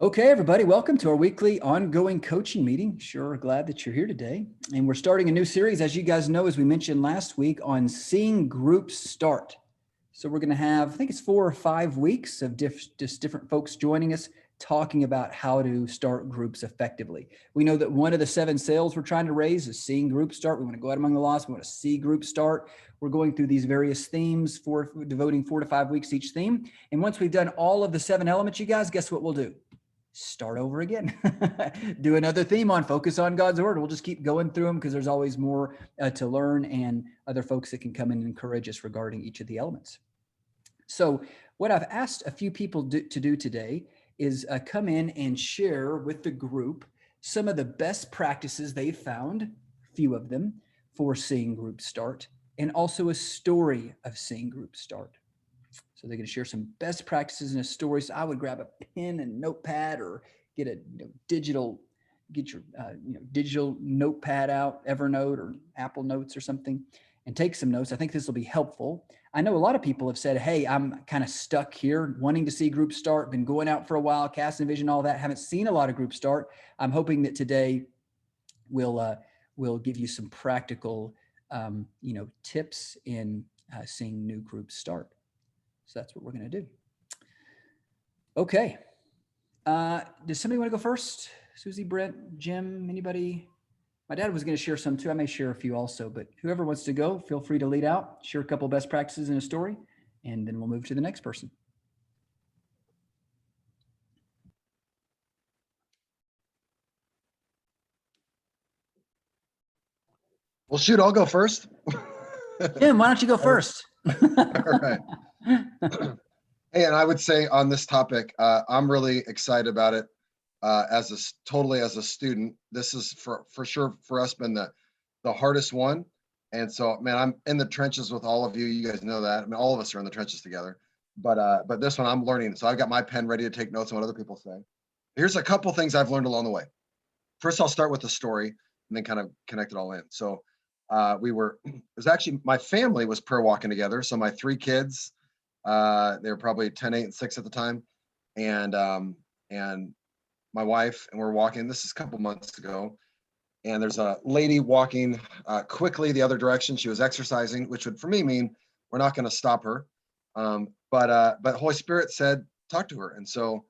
Okay, everybody, welcome to our weekly ongoing coaching meeting. Sure, glad that you're here today. And we're starting a new series, as you guys know, as we mentioned last week, on seeing groups start. So we're going to have, I think it's 4 or 5 weeks of just different folks joining us, talking about how to start groups effectively. We know that one of the 7 sales we're trying to raise is seeing groups start. We want to go out among the lost. We want to see groups start. We're going through these various themes for devoting 4 to 5 weeks each theme. And once we've done all of the 7 elements, you guys, guess what we'll do? Start over again. Do another theme on focus on God's word. We'll just keep going through them because there's always more to learn and other folks that can come in and encourage us regarding each of the elements. So what I've asked a few people to do today is come in and share with the group some of the best practices they've found, a few of them, for seeing groups start, and also a story of seeing groups start. So they're going to share some best practices and a story. So I would grab a pen and notepad, or get a digital notepad out, Evernote or Apple Notes or something, and take some notes. I think this will be helpful. I know a lot of people have said, hey, I'm kind of stuck here wanting to see groups start, been going out for a while, casting vision, all that. Haven't seen a lot of groups start. I'm hoping that today we'll give you some practical, tips in seeing new groups start. So that's what we're going to do. Okay. Does somebody want to go first? Suzie, Brent, Jim, anybody? My dad was going to share some too. I may share a few also, but whoever wants to go, feel free to lead out, share a couple of best practices in a story, and then we'll move to the next person. Well, shoot, I'll go first. Jim, why don't you go first? All right. Hey, and I would say on this topic, I'm really excited about it. Totally as a student, this is for sure for us been the hardest one. And so, man, I'm in the trenches with all of you. You guys know that. I mean, all of us are in the trenches together. But this one I'm learning. So I've got my pen ready to take notes on what other people say. Here's a couple things I've learned along the way. First, I'll start with the story and then kind of connect it all in. So it was actually, my family was prayer walking together. So my 3 kids, they were probably 10, 8, and 6 at the time. And my wife, and we're walking, this is a couple months ago. And there's a lady walking quickly the other direction. She was exercising, which would for me mean we're not going to stop her. But Holy Spirit said, talk to her. And so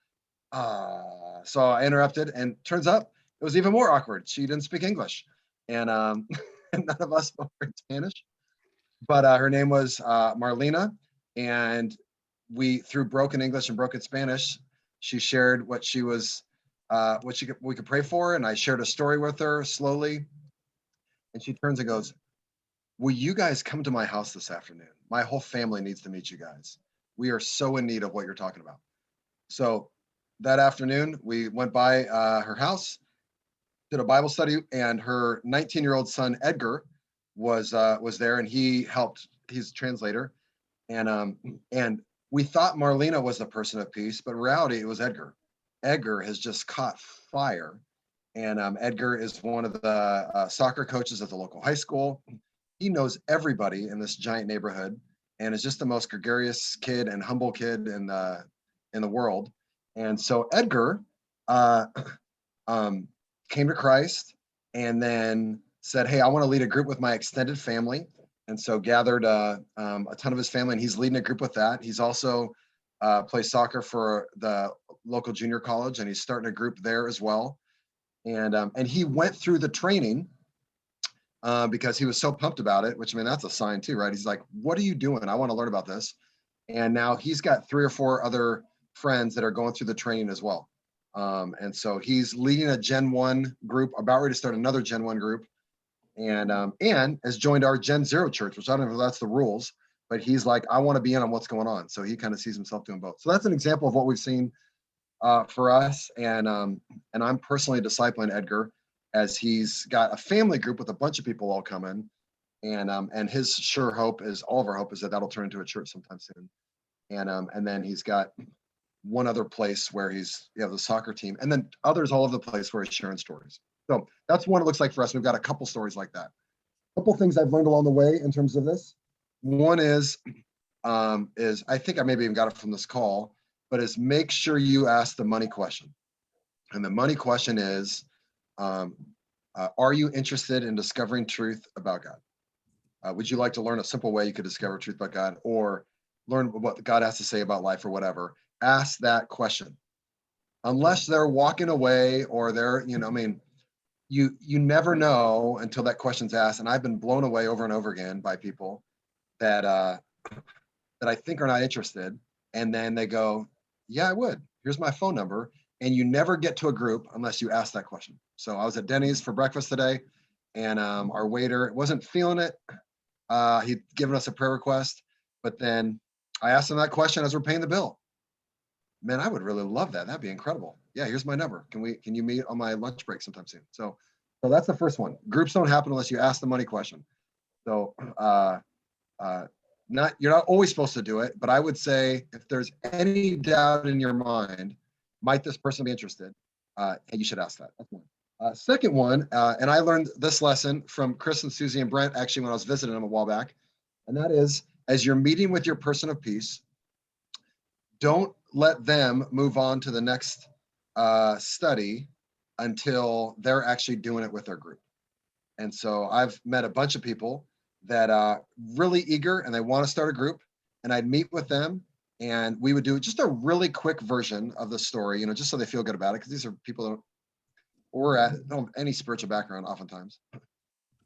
I interrupted, and turns out it was even more awkward. She didn't speak English, and none of us spoke Spanish. But her name was Marlena, and we, through broken English and broken Spanish, she shared what she was, we could pray for, and I shared a story with her slowly, and she turns and goes, "Will you guys come to my house this afternoon? My whole family needs to meet you guys. We are so in need of what you're talking about." So that afternoon, we went by her house, did a Bible study, and her 19-year-old son Edgar was there, and he helped. He's a translator, and we thought Marlena was the person of peace, but in reality it was Edgar. Edgar has just caught fire, and Edgar is one of the soccer coaches at the local high school. He knows everybody in this giant neighborhood, and is just the most gregarious kid and humble kid in the world. And so Edgar came to Christ, and then said, "Hey, I want to lead a group with my extended family." And so gathered a ton of his family, and he's leading a group with that. He's also plays soccer for the local junior college, and he's starting a group there as well. And he went through the training because he was so pumped about it, which, I mean, that's a sign too, right? He's like, "What are you doing? I want to learn about this." And now he's got 3 or 4 other friends that are going through the training as well. And so he's leading a Gen 1 group, about ready to start another Gen 1 group, and has joined our Gen 0 church, which I don't know if that's the rules, but he's like, "I want to be in on what's going on." So he kind of sees himself doing both. So that's an example of what we've seen for us. And I'm personally discipling Edgar, as he's got a family group with a bunch of people all coming. And his sure hope is, all of our hope is that that'll turn into a church sometime soon. And then he's got one other place where he's, the soccer team, and then others all over the place where he's sharing stories. So that's what it looks like for us. We've got a couple stories like that. A couple things I've learned along the way in terms of this. One is I think I maybe even got it from this call, but is make sure you ask the money question. And the money question is, are you interested in discovering truth about God? Would you like to learn a simple way you could discover truth about God, or learn what God has to say about life or whatever? Ask that question. Unless they're walking away or they're, I mean, you never know until that question's asked. And I've been blown away over and over again by people that that I think are not interested. And then they go, yeah, I would. Here's my phone number. And you never get to a group unless you ask that question. So I was at Denny's for breakfast today, and our waiter wasn't feeling it. He'd given us a prayer request, but then I asked him that question as we're paying the bill. Man, I would really love that. That'd be incredible. Yeah, here's my number. Can you meet on my lunch break sometime soon? So that's the first one. Groups don't happen unless you ask the money question. So you're not always supposed to do it, but I would say if there's any doubt in your mind, might this person be interested? And you should ask that. That's one. Second one, and I learned this lesson from Chris and Suzie and Brent actually when I was visiting them a while back, and that is, as you're meeting with your person of peace, don't let them move on to the next study until they're actually doing it with their group. And so I've met a bunch of people that are really eager and they want to start a group, and I'd meet with them and we would do just a really quick version of the story, just so they feel good about it, because these are people that don't have any spiritual background oftentimes.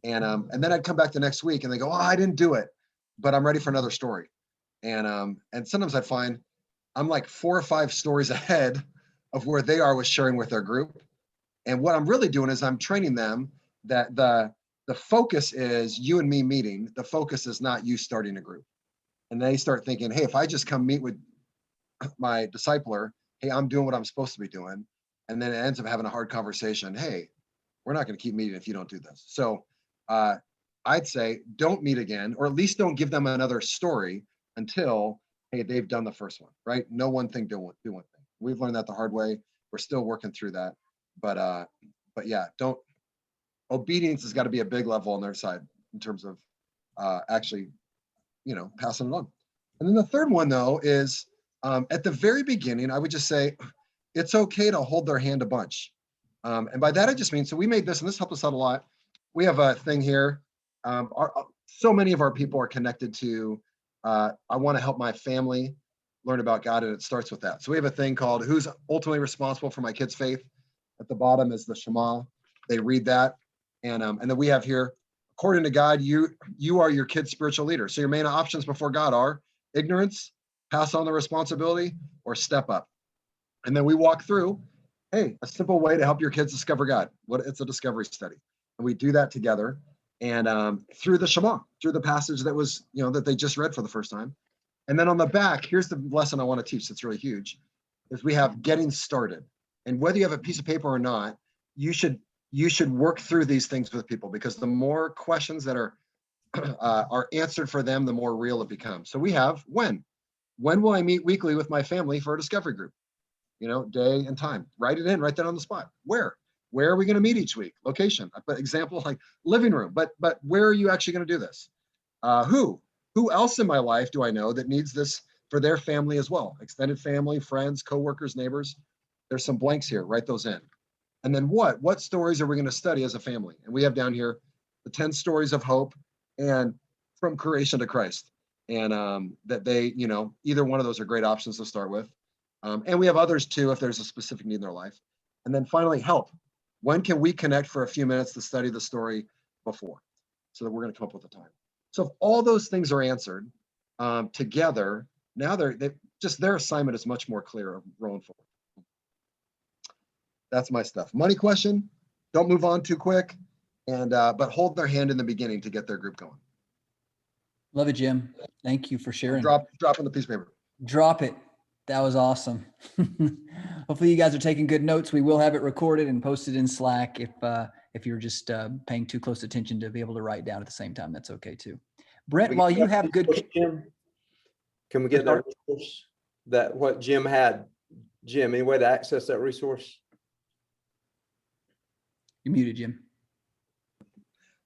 And then I'd come back the next week and they go, oh, I didn't do it, but I'm ready for another story. And sometimes I'd find I'm like 4 or 5 stories ahead of where they are with sharing with their group. And what I'm really doing is I'm training them that the focus is you and me meeting. The focus is not you starting a group. And they start thinking, hey, if I just come meet with my discipler, hey, I'm doing what I'm supposed to be doing. And then it ends up having a hard conversation. Hey, we're not going to keep meeting if you don't do this. So I'd say don't meet again, or at least don't give them another story until, hey, they've done the first one, right? No one thing, do one thing. We've learned that the hard way. We're still working through that. But yeah, obedience has got to be a big level on their side in terms of actually, passing it on. And then the third one, though, is at the very beginning, I would just say it's okay to hold their hand a bunch. And by that, I just mean, so we made this, and this helped us out a lot. We have a thing here. So many of our people are connected to, I want to help my family learn about God, and it starts with that. So we have a thing called Who's Ultimately Responsible for My Kids' Faith? At the bottom is the Shema. They read that. And then we have here, according to God, you are your kid's spiritual leader. So your main options before God are ignorance, pass on the responsibility, or step up. And then we walk through, hey, a simple way to help your kids discover God. It's a discovery study. And we do that together. And through the Shema, through the passage that was, that they just read for the first time. And then on the back, here's the lesson I want to teach that's really huge, is we have getting started. And whether you have a piece of paper or not, you should work through these things with people, because the more questions that are answered for them, the more real it becomes. So we have when will I meet weekly with my family for a discovery group? Day and time. Write it in, write that on the spot. Where are we going to meet each week? Location. I put example like living room, but where are you actually going to do this? Who else in my life do I know that needs this for their family as well? Extended family, friends, coworkers, neighbors. There's some blanks here. Write those in. And then what stories are we going to study as a family? And we have down here the 10 stories of hope and from creation to Christ. And that they, either one of those are great options to start with. And we have others too, if there's a specific need in their life. And then finally, help. When can we connect for a few minutes to study the story before? So that we're going to come up with a time. So if all those things are answered together, now their assignment is much more clear of rolling forward. That's my stuff. Money question, don't move on too quick, and but hold their hand in the beginning to get their group going. Love it, Jim. Thank you for sharing. Drop on the piece of paper. Drop it. That was awesome. Hopefully you guys are taking good notes. We will have it recorded and posted in Slack. If you're just paying too close attention to be able to write down at the same time, that's okay too. Brent, while you have good, Jim, can we get that resource? That what Jim had? Jim, any way to access that resource? You're muted, Jim.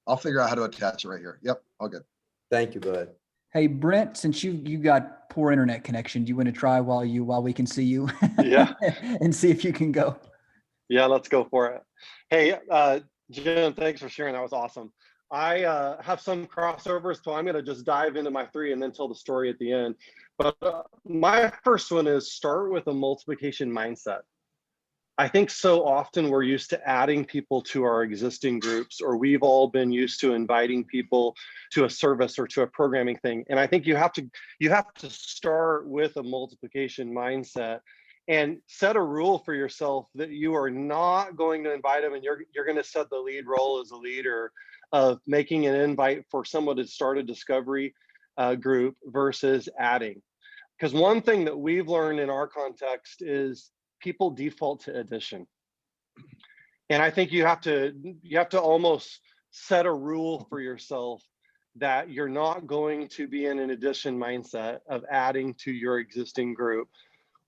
I'll figure out how to attach it right here. Yep, all good. Thank you, bud. Hey, Brent, since you got poor internet connection, do you want to try while we can see you? Yeah. And see if you can go? Yeah, let's go for it. Hey, Jim, thanks for sharing. That was awesome. I have some crossovers, so I'm going to just dive into my 3 and then tell the story at the end. But my first one is start with a multiplication mindset. I think so often we're used to adding people to our existing groups, or we've all been used to inviting people to a service or to a programming thing. And I think you have to start with a multiplication mindset and set a rule for yourself that you are not going to invite them, and you're going to set the lead role as a leader of making an invite for someone to start a discovery group versus adding. Because one thing that we've learned in our context is people default to addition. And I think you have to almost set a rule for yourself that you're not going to be in an addition mindset of adding to your existing group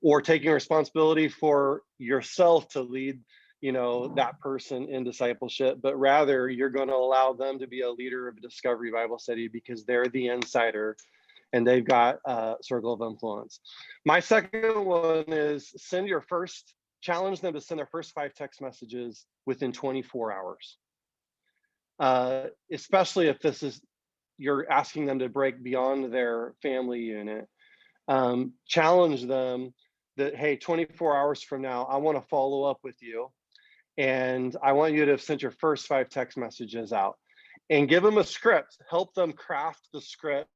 or taking responsibility for yourself to lead, that person in discipleship, but rather you're going to allow them to be a leader of a discovery Bible study because they're the insider and they've got a circle of influence. My second one is challenge them to send their first 5 text messages within 24 hours. Especially if you're asking them to break beyond their family unit. Challenge them that, hey, 24 hours from now, I want to follow up with you. And I want you to have sent your first 5 text messages out and give them a script, help them craft the script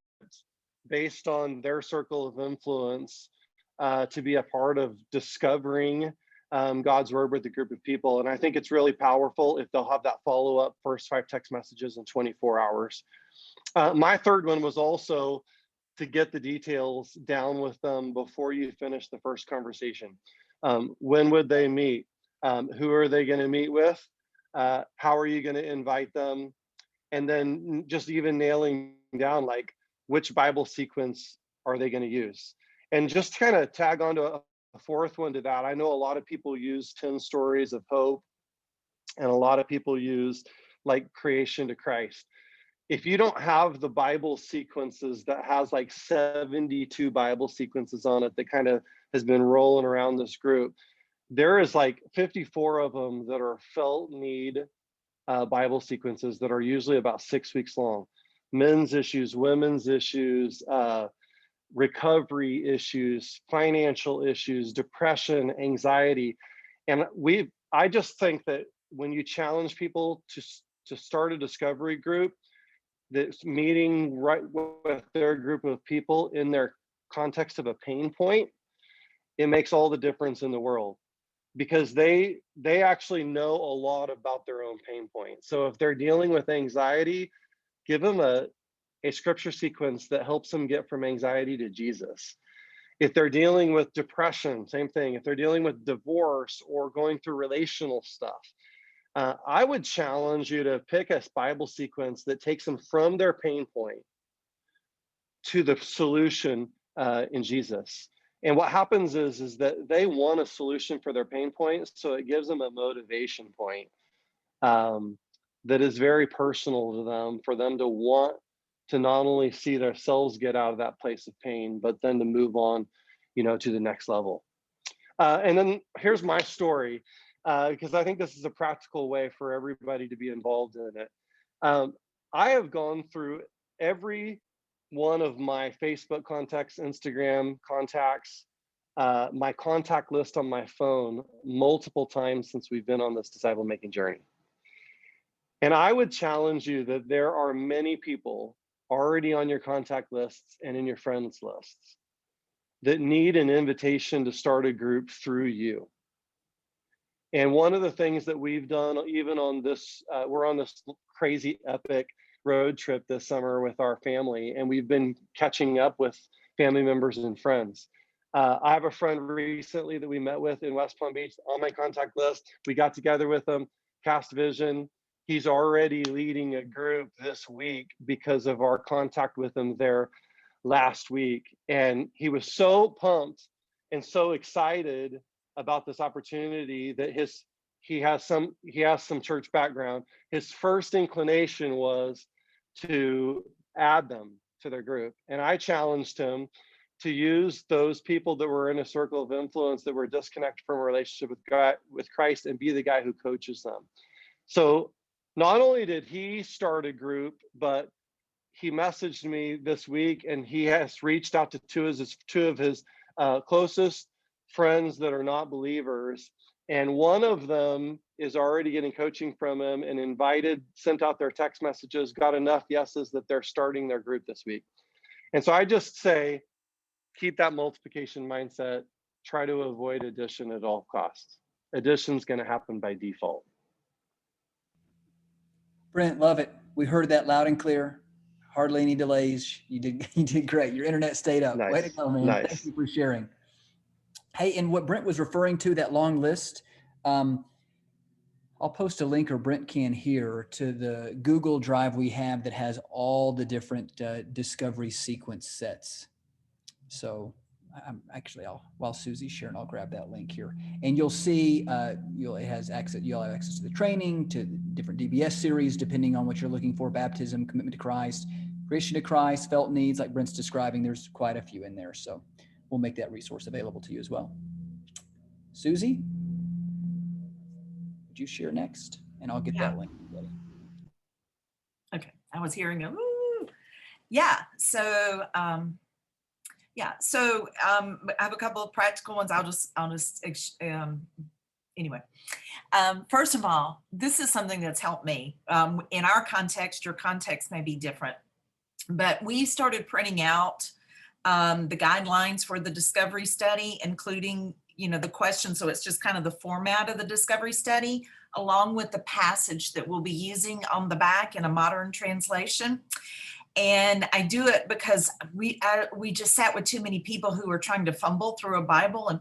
based on their circle of influence to be a part of discovering God's word with a group of people. And I think it's really powerful if they'll have that follow-up first 5 text messages in 24 hours. My third one was also to get the details down with them before you finish the first conversation. When would they meet? Who are they going to meet with? How are you going to invite them? And then just even nailing down like which Bible sequence are they going to use? And just kind of tag onto a 4th one to that. I know a lot of people use 10 stories of hope, and a lot of people use like creation to Christ. If you don't have the Bible sequences that has like 72 Bible sequences on it that kind of has been rolling around this group, there is like 54 of them that are felt need Bible sequences that are usually about 6 weeks long. Men's issues, women's issues, recovery issues, financial issues, depression, anxiety. And I just think that when you challenge people to start a discovery group that's meeting right with their group of people in their context of a pain point, it makes all the difference in the world, because they actually know a lot about their own pain point. So if they're dealing with anxiety, give them a scripture sequence that helps them get from anxiety to Jesus. If they're dealing with depression, same thing. If they're dealing with divorce or going through relational stuff, I would challenge you to pick a Bible sequence that takes them from their pain point to the solution in Jesus. And what happens is that they want a solution for their pain point, so it gives them a motivation point that is very personal to them, for them to want to not only see themselves get out of that place of pain, but then to move on, to the next level. And then here's my story, because I think this is a practical way for everybody to be involved in it. I have gone through every one of my Facebook contacts, Instagram contacts, my contact list on my phone multiple times since we've been on this disciple making journey. And I would challenge you that there are many people already on your contact lists and in your friends lists that need an invitation to start a group through you. And one of the things that we've done, even on this, we're on this crazy epic road trip this summer with our family, and we've been catching up with family members and friends. I have a friend recently that we met with in West Palm Beach on my contact list. We got together with him, cast vision. He's already leading a group this week because of our contact with him there last week. And he was so pumped and so excited about this opportunity that he has some church background. His first inclination was to add them to their group. And I challenged him to use those people that were in a circle of influence that were disconnected from a relationship with God, with Christ, and be the guy who coaches them. So not only did he start a group, but he messaged me this week, and he has reached out to two of his closest friends that are not believers. And one of them is already getting coaching from him and invited, sent out their text messages, got enough yeses that they're starting their group this week. And so I just say, keep that multiplication mindset. Try to avoid addition at all costs. Addition's going to happen by default. Brent, love it. We heard that loud and clear. Hardly any delays. You did great. Your internet stayed up. Nice. Way to go, man. Nice. Thank you for sharing. Hey, and what Brent was referring to, that long list, I'll post a link, or Brent can here, to the Google Drive we have that has all the different discovery sequence sets. So while Susie's sharing, I'll grab that link here, and you'll see you'll have access to the training, to different DBS series, depending on what you're looking for: baptism, commitment to Christ, creation to Christ, felt needs, like Brent's describing. There's quite a few in there. So we'll make that resource available to you as well. Suzie, would you share next? And I'll get that link ready. Okay, I was hearing a woo. Yeah, so I have a couple of practical ones. Anyway. First of all, this is something that's helped me. In our context, your context may be different, but we started printing out the guidelines for the discovery study, including, the questions. So it's just kind of the format of the discovery study, along with the passage that we'll be using on the back in a modern translation. And I do it because we just sat with too many people who are trying to fumble through a Bible, and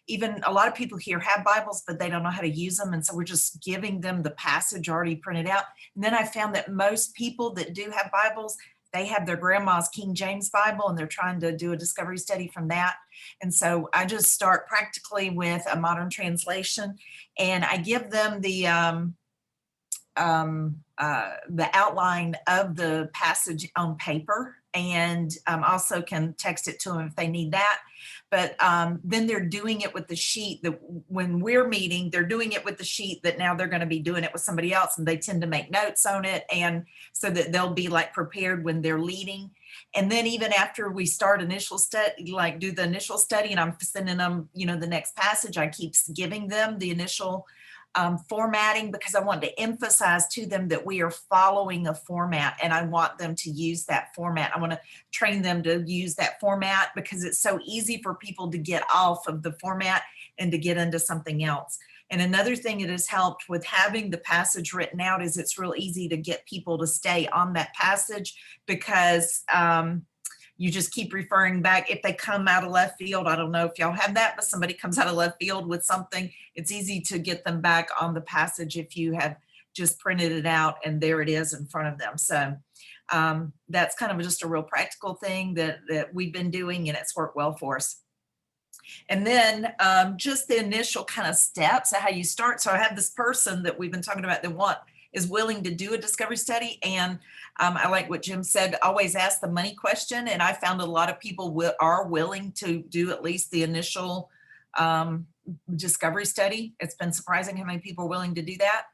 even a lot of people here have Bibles, but they don't know how to use them. And so we're just giving them the passage already printed out. And then I found that most people that do have Bibles, they have their grandma's King James Bible, and they're trying to do a discovery study from that. And so I just start practically with a modern translation, and I give them the outline of the passage on paper, and also can text it to them if they need that. But then they're doing it with the sheet that when we're meeting, they're doing it with the sheet that now they're going to be doing it with somebody else, and they tend to make notes on it, and so that they'll be like prepared when they're leading. And then even after we start initial study, like do the initial study, and I'm sending them, the next passage, I keep giving them the initial formatting, because I want to emphasize to them that we are following a format, and I want them to use that format. I want to train them to use that format, because it's so easy for people to get off of the format and to get into something else. And another thing that has helped with having the passage written out is it's real easy to get people to stay on that passage, because you just keep referring back. If they come out of left field, I don't know if y'all have that, but somebody comes out of left field with something, it's easy to get them back on the passage if you have just printed it out and there it is in front of them. So that's kind of just a real practical thing that we've been doing, and it's worked well for us. And then just the initial kind of steps of how you start. So I have this person that we've been talking about that is willing to do a discovery study. And I like what Jim said, always ask the money question. And I found a lot of people are willing to do at least the initial discovery study. It's been surprising how many people are willing to do that.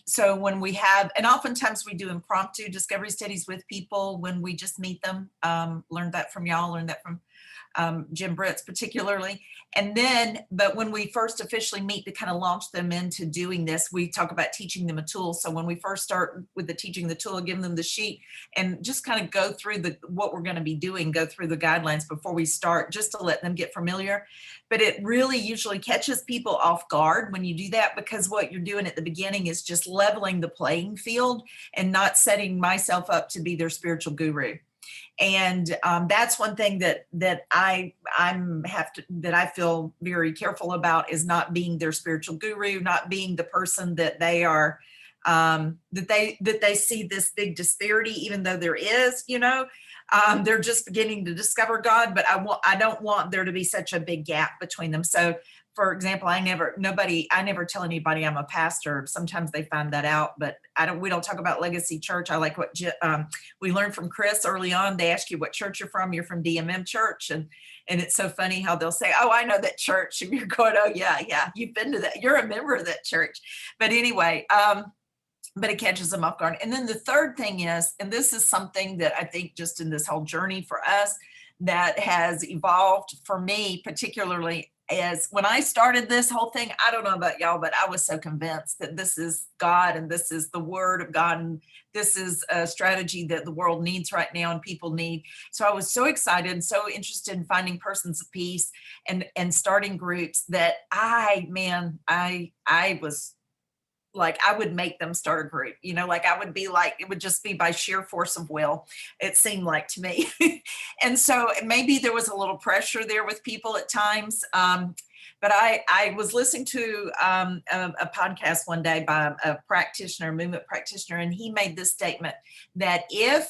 So when we have, and oftentimes we do impromptu discovery studies with people when we just meet them, learned that from y'all, learned that from Jim Britz particularly. And then, but when we first officially meet to kind of launch them into doing this, we talk about teaching them a tool. So when we first start with the teaching the tool, give them the sheet and just kind of go through what we're going to be doing, go through the guidelines before we start, just to let them get familiar. But it really usually catches people off guard when you do that, because what you're doing at the beginning is just leveling the playing field and not setting myself up to be their spiritual guru. And that's one thing that I feel very careful about, is not being their spiritual guru, not being the person that they are, that they see this big disparity, even though there is, they're just beginning to discover God, but I don't want there to be such a big gap between them. So for example, I never tell anybody I'm a pastor. Sometimes they find that out, but we don't talk about Legacy Church. I like what we learned from Chris early on. They ask you what church you're from. You're from DMM Church. And it's so funny how they'll say, oh, I know that church. And you're going, oh yeah, you've been to that. You're a member of that church. But anyway, but it catches them off guard. And then the third thing is, and this is something that I think just in this whole journey for us that has evolved for me, particularly as when I started this whole thing, I don't know about y'all, but I was so convinced that this is God and this is the word of God. And this is a strategy that the world needs right now and people need. So I was so excited and so interested in finding persons of peace and starting groups that I was like, I would make them start a group, like I would be like, it would just be by sheer force of will. It seemed like to me. And so maybe there was a little pressure there with people at times. But I was listening to a podcast one day by a movement practitioner, and he made this statement that if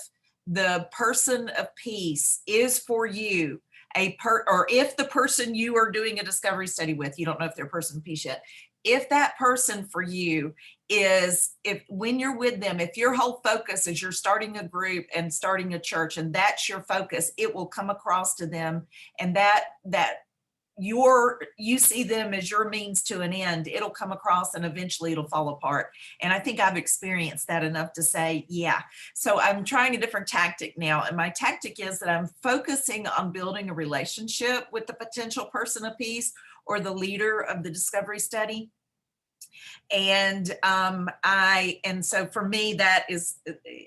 the person of peace is for you, or if the person you are doing a discovery study with, you don't know if they're a person of peace yet, if that person for you is, when you're with them, if your whole focus is you're starting a group and starting a church and that's your focus, it will come across to them, and that you see them as your means to an end, it'll come across and eventually it'll fall apart. And I think I've experienced that enough to say, yeah. So I'm trying a different tactic now. And my tactic is that I'm focusing on building a relationship with the potential person of peace or the leader of the discovery study. And so for me, that is,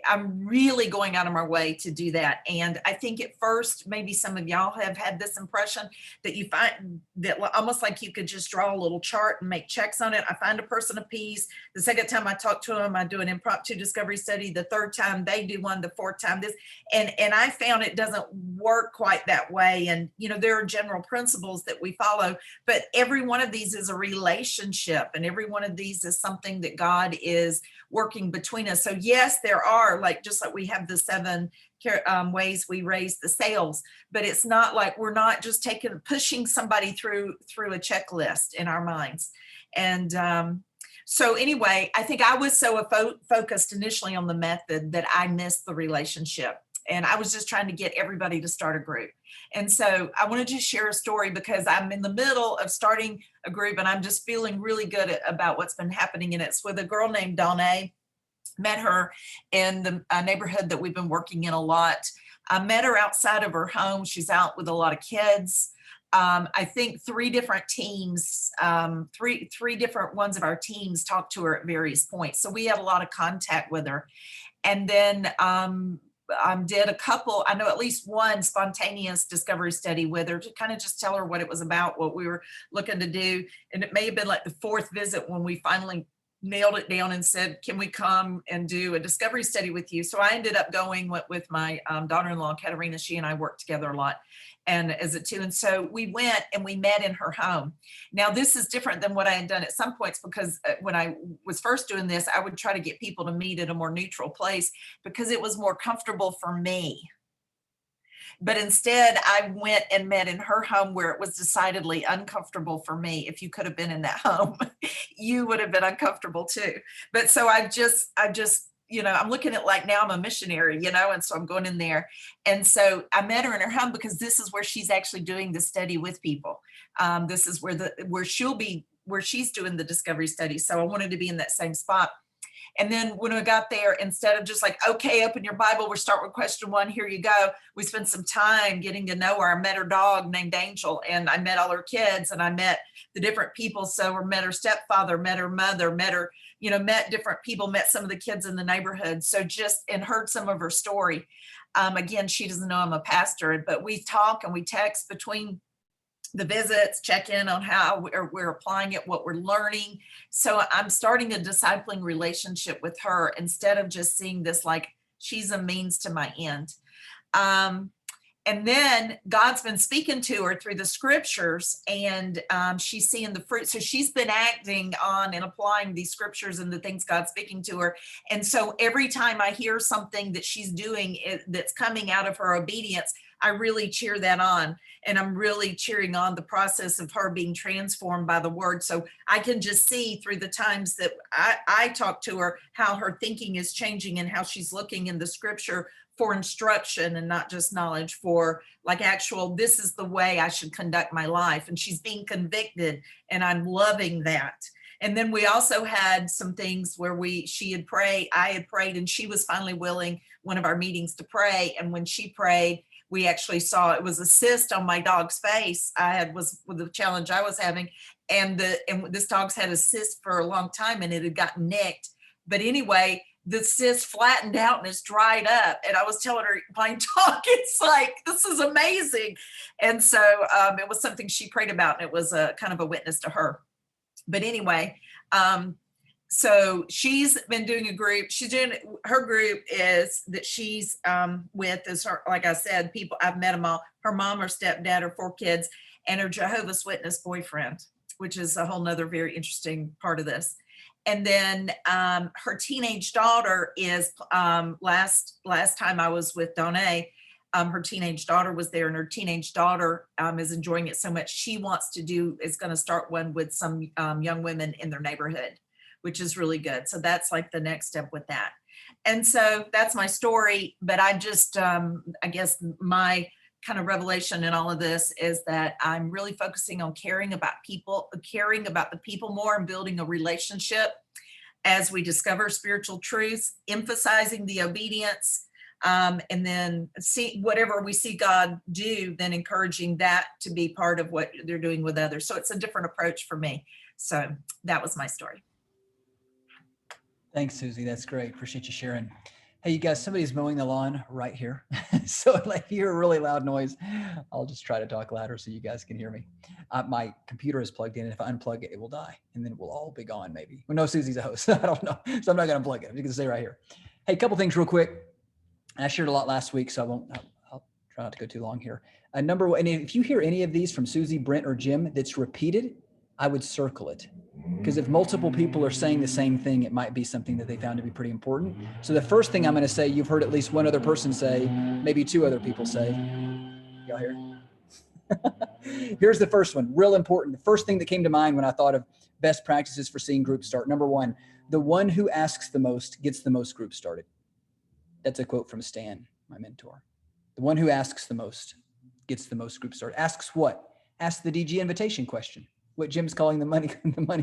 I'm really going out of my way to do that. And I think at first, maybe some of y'all have had this impression that you find that almost like you could just draw a little chart and make checks on it. I find a person of peace. The second time I talk to them, I do an impromptu discovery study. The third time they do one, the fourth time this, and I found it doesn't work quite that way. And, there are general principles that we follow, but every one of these is a relationship, and every one of these is something that God is working between us. So yes, there are, just like we have the 7 ways we raise the sales, but it's not like we're not just pushing somebody through a checklist in our minds. And so anyway, I think I was so focused initially on the method that I missed the relationship. And I was just trying to get everybody to start a group. And so I wanted to share a story because I'm in the middle of starting a group and I'm just feeling really good about what's been happening. And it's with a girl named Donna. Met her in the neighborhood that we've been working in a lot. I met her outside of her home. She's out with a lot of kids. I think 3 different teams, three different ones of our teams talked to her at various points. So we had a lot of contact with her. And then did a couple, I know at least one spontaneous discovery study with her to kind of just tell her what it was about, what we were looking to do. And it may have been like the 4th visit when we finally nailed it down and said, can we come and do a discovery study with you? So I ended up going with my daughter-in-law, Katerina. She and I worked together a lot, and as a 2. And so we went and we met in her home. Now, this is different than what I had done at some points, because when I was first doing this, I would try to get people to meet at a more neutral place because it was more comfortable for me. But instead, I went and met in her home where it was decidedly uncomfortable for me. If you could have been in that home, you would have been uncomfortable too. But so I just, I'm looking at like now I'm a missionary, and so I'm going in there. And so I met her in her home because this is where she's actually doing the study with people. This is where she's doing the discovery study. So I wanted to be in that same spot. And then when we got there, instead of just like, okay, open your Bible, we'll start with question 1, here you go. We spent some time getting to know her. I met her dog named Angel, and I met all her kids, and I met the different people. So I met her stepfather, met her mother, met her, met different people, met some of the kids in the neighborhood. So and heard some of her story. Again, she doesn't know I'm a pastor, but we talk and we text between the visits, check in on how we're applying it, what we're learning. So I'm starting a discipling relationship with her instead of just seeing this like she's a means to my end. And then God's been speaking to her through the scriptures, and she's seeing the fruit. So she's been acting on and applying these scriptures and the things God's speaking to her. And so every time I hear something that she's doing that's coming out of her obedience, I really cheer that on. And I'm really cheering on the process of her being transformed by the word. So I can just see through the times that I talk to her, how her thinking is changing and how she's looking in the scripture for instruction and not just knowledge, for like actual, this is the way I should conduct my life. And she's being convicted, and I'm loving that. And then we also had some things where I had prayed, and she was finally willing one of our meetings to pray. And when she prayed, we actually saw it was a cyst on my dog's face. Was with the challenge I was having, and this dog's had a cyst for a long time, and it had gotten nicked. But anyway, the cyst flattened out and it's dried up. And I was telling her, my dog, it's like, this is amazing. And so it was something she prayed about, and it was a kind of a witness to her. But anyway, so she's been doing a group. Her group is that she's with is her, like I said, people, I've met them all, her mom, her stepdad, her 4 kids, and her Jehovah's Witness boyfriend, which is a whole nother very interesting part of this. And then her teenage daughter is, last time I was with Donay, her teenage daughter was there, and her teenage daughter is enjoying it so much. She is going to start one with some young women in their neighborhood, which is really good. So that's like the next step with that. And so that's my story. But I just, I guess my kind of revelation in all of this is that I'm really focusing on caring about the people more, and building a relationship as we discover spiritual truths, emphasizing the obedience, and then see whatever we see God do, then encouraging that to be part of what they're doing with others. So it's a different approach for me. So that was my story. Thanks, Suzie. That's great. Appreciate you sharing. Hey, you guys, somebody's mowing the lawn right here. So if you hear a really loud noise, I'll just try to talk louder so you guys can hear me. My computer is plugged in, and if I unplug it, it will die, and then it will all be gone maybe. Well, no, Susie's a host. I don't know. So I'm not going to unplug it. I'm just going to stay right here. Hey, a couple things real quick. I shared a lot last week, so I'll try not to go too long here. Number one, and if you hear any of these from Suzie, Brent, or Jim that's repeated, I would circle it. Because if multiple people are saying the same thing, it might be something that they found to be pretty important. So the first thing I'm going to say, you've heard at least one other person say, maybe 2 other people say. Y'all hear? Here's the first one, real important. The first thing that came to mind when I thought of best practices for seeing groups start. Number 1, the one who asks the most gets the most groups started. That's a quote from Stan, my mentor. The one who asks the most gets the most groups started. Asks what? Asks the DG invitation question. What Jim's calling the money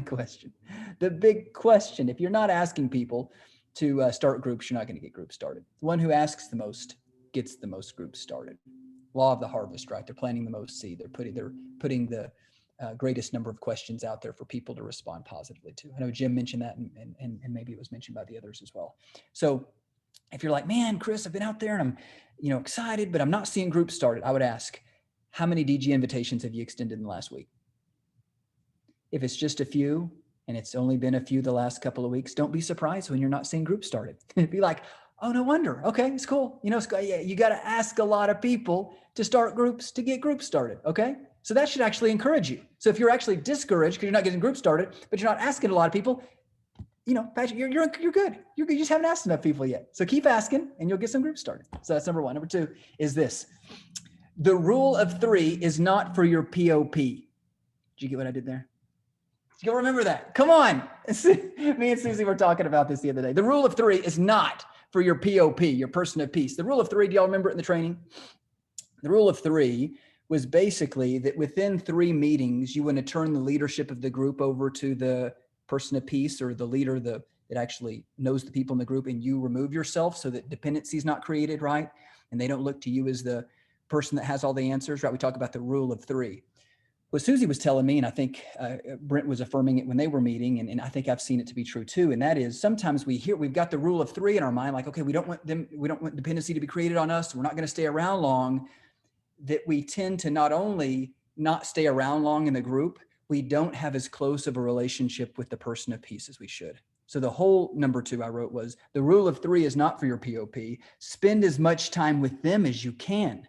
question. The big question. If you're not asking people to start groups, you're not going to get groups started. The one who asks the most gets the most groups started. Law of the harvest, right? They're planting the most seed. They're putting the greatest number of questions out there for people to respond positively to. I know Jim mentioned that, and maybe it was mentioned by the others as well. So if you're like, man, Chris, I've been out there and I'm excited, but I'm not seeing groups started, I would ask, how many DG invitations have you extended in the last week? If it's just a few, and it's only been a few the last couple of weeks, don't be surprised when you're not seeing groups started. Be like, oh, no wonder. Okay, it's cool. Yeah, you got to ask a lot of people to start groups to get groups started. Okay, so that should actually encourage you. So if you're actually discouraged because you're not getting groups started, but you're not asking a lot of people, Patrick, you're good. You just haven't asked enough people yet. So keep asking, and you'll get some groups started. So that's number 1. Number 2 is this: the rule of 3 is not for your POP. Did you get what I did there? You'll remember that. Come on. Me and Suzie were talking about this the other day. The rule of 3 is not for your POP, your person of peace. The rule of 3, do y'all remember it in the training? The rule of 3 was basically that within 3 meetings, you want to turn the leadership of the group over to the person of peace, or the leader that actually knows the people in the group, and you remove yourself so that dependency is not created, right? And they don't look to you as the person that has all the answers, right? We talk about the rule of 3. What Suzie was telling me, and I think Brent was affirming it when they were meeting, and I think I've seen it to be true too, and that is sometimes we've got the rule of 3 in our mind, like, okay, we don't want dependency to be created on us. We're not going to stay around long. That we tend to not only not stay around long in the group, we don't have as close of a relationship with the person of peace as we should. So the whole number 2 I wrote was, the rule of 3 is not for your POP. Spend as much time with them as you can.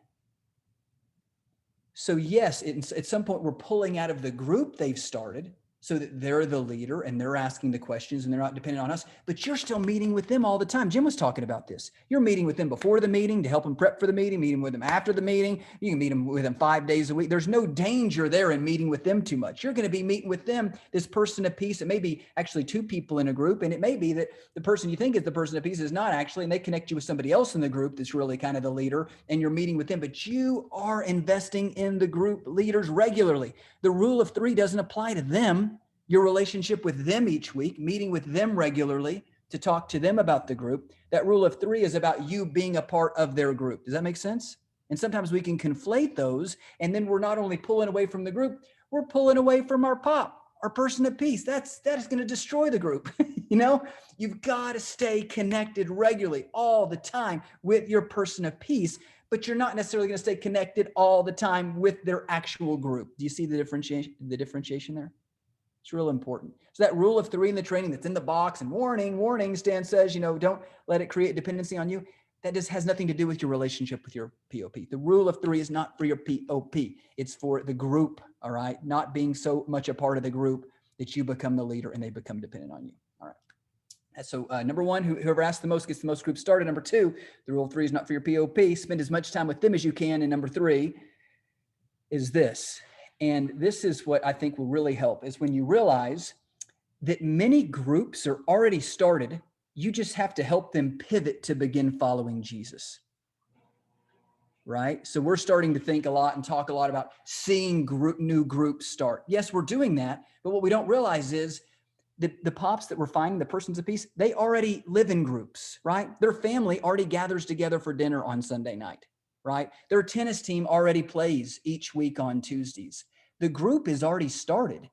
So yes, at some point we're pulling out of the group they've started. so that they're the leader and they're asking the questions and they're not dependent on us, but you're still meeting with them all the time. Jim was talking about this. You're meeting with them before the meeting to help them prep for the meeting, meeting with them after the meeting. You can meet them with them 5 days a week. There's no danger there in meeting with them too much. You're going to be meeting with them, this person of peace. It may be actually 2 people in a group, and it may be that the person you think is the person of peace is not actually, and they connect you with somebody else in the group that's really kind of the leader, and you're meeting with them, but you are investing in the group leaders regularly. The rule of 3 doesn't apply to them. Your relationship with them each week, meeting with them regularly to talk to them about the group. That rule of 3 is about you being a part of their group. Does that make sense? And sometimes we can conflate those, and then we're not only pulling away from the group, we're pulling away from our person of peace. That is going to destroy the group. You know, you've got to stay connected regularly all the time with your person of peace, but you're not necessarily going to stay connected all the time with their actual group. Do you see the differentiation there? It's real important. So that rule of 3 in the training that's in the box, and warning, Stan says, don't let it create dependency on you. That just has nothing to do with your relationship with your POP. The rule of 3 is not for your POP. It's for the group, all right? Not being so much a part of the group that you become the leader and they become dependent on you, all right? So number 1, whoever asks the most gets the most groups started. Number 2, the rule of 3 is not for your POP. Spend as much time with them as you can. And number 3 is this. And this is what I think will really help, is when you realize that many groups are already started, you just have to help them pivot to begin following Jesus, right? So we're starting to think a lot and talk a lot about seeing new groups start. Yes, we're doing that, but what we don't realize is that the pops that we're finding, the persons of peace, they already live in groups, right? Their family already gathers together for dinner on Sunday night, right? Their tennis team already plays each week on Tuesdays. The group is already started.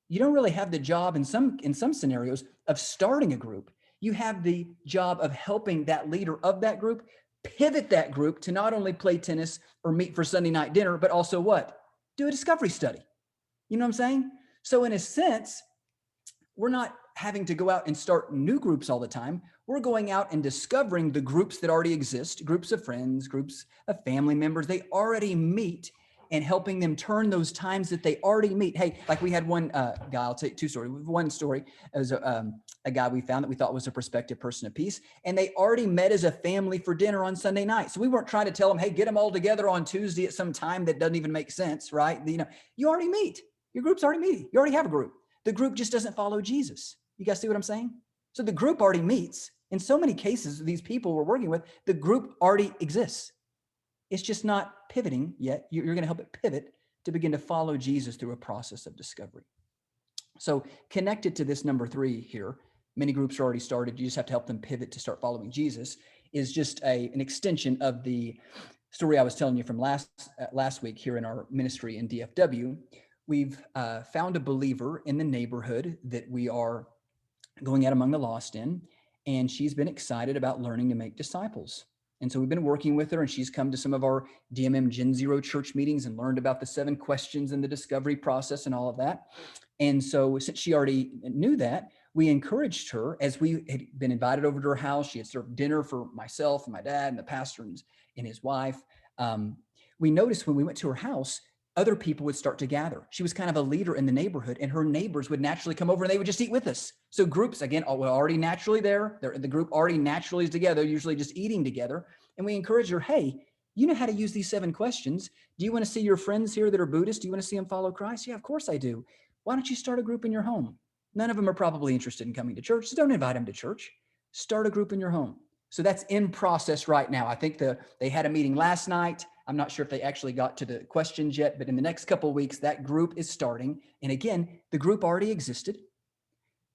You don't really have the job in some scenarios of starting a group. You have the job of helping that leader of that group pivot that group to not only play tennis or meet for Sunday night dinner, but also what? Do a discovery study. You know what I'm saying? So in a sense, we're not having to go out and start new groups all the time. We're going out and discovering the groups that already exist, groups of friends, groups of family members. They already meet, and helping them turn those times that they already meet. Hey, like we had one guy, I'll tell you 2 stories. One story is a guy we found that we thought was a prospective person of peace, and they already met as a family for dinner on Sunday night. So we weren't trying to tell them, hey, get them all together on Tuesday at some time that doesn't even make sense, right? You already meet. Your group's already meeting. You already have a group. The group just doesn't follow Jesus. You guys see what I'm saying? So the group already meets. In so many cases, these people we're working with, the group already exists. It's just not pivoting yet. You're going to help it pivot to begin to follow Jesus through a process of discovery. So connected to this number 3 here, many groups are already started. You just have to help them pivot to start following Jesus, is just an extension of the story I was telling you from last week here in our ministry in DFW. We've found a believer in the neighborhood that we are going out among the lost in, and she's been excited about learning to make disciples. And so we've been working with her, and she's come to some of our DMM Gen Zero church meetings and learned about the 7 questions and the discovery process and all of that. And so since she already knew that, we encouraged her, as we had been invited over to her house. She had served dinner for myself and my dad and the pastor and his wife. We noticed when we went to her house, other people would start to gather. She was kind of a leader in the neighborhood, and her neighbors would naturally come over and they would just eat with us. So groups, again, were already naturally there. The group already naturally is together, usually just eating together. And we encourage her, hey, you know how to use these 7 questions. Do you want to see your friends here that are Buddhist? Do you want to see them follow Christ? Yeah, of course I do. Why don't you start a group in your home? None of them are probably interested in coming to church, so don't invite them to church. Start a group in your home. So that's in process right now. I think they had a meeting last night. I'm not sure if they actually got to the questions yet, but in the next couple of weeks, that group is starting. And again, the group already existed.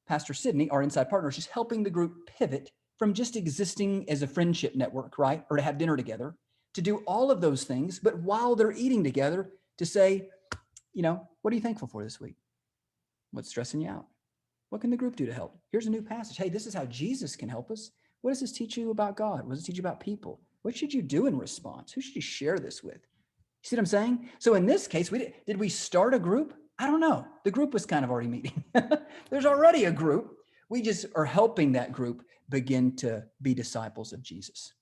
Pastor Sydney, our inside partner, is just helping the group pivot from just existing as a friendship network, right? Or to have dinner together, to do all of those things. But while they're eating together, to say, what are you thankful for this week? What's stressing you out? What can the group do to help? Here's a new passage. Hey, this is how Jesus can help us. What does this teach you about God? What does it teach you about people? What should you do in response? Who should you share this with? You see what I'm saying? So in this case, did we start a group? I don't know. The group was kind of already meeting. There's already a group. We just are helping that group begin to be disciples of Jesus.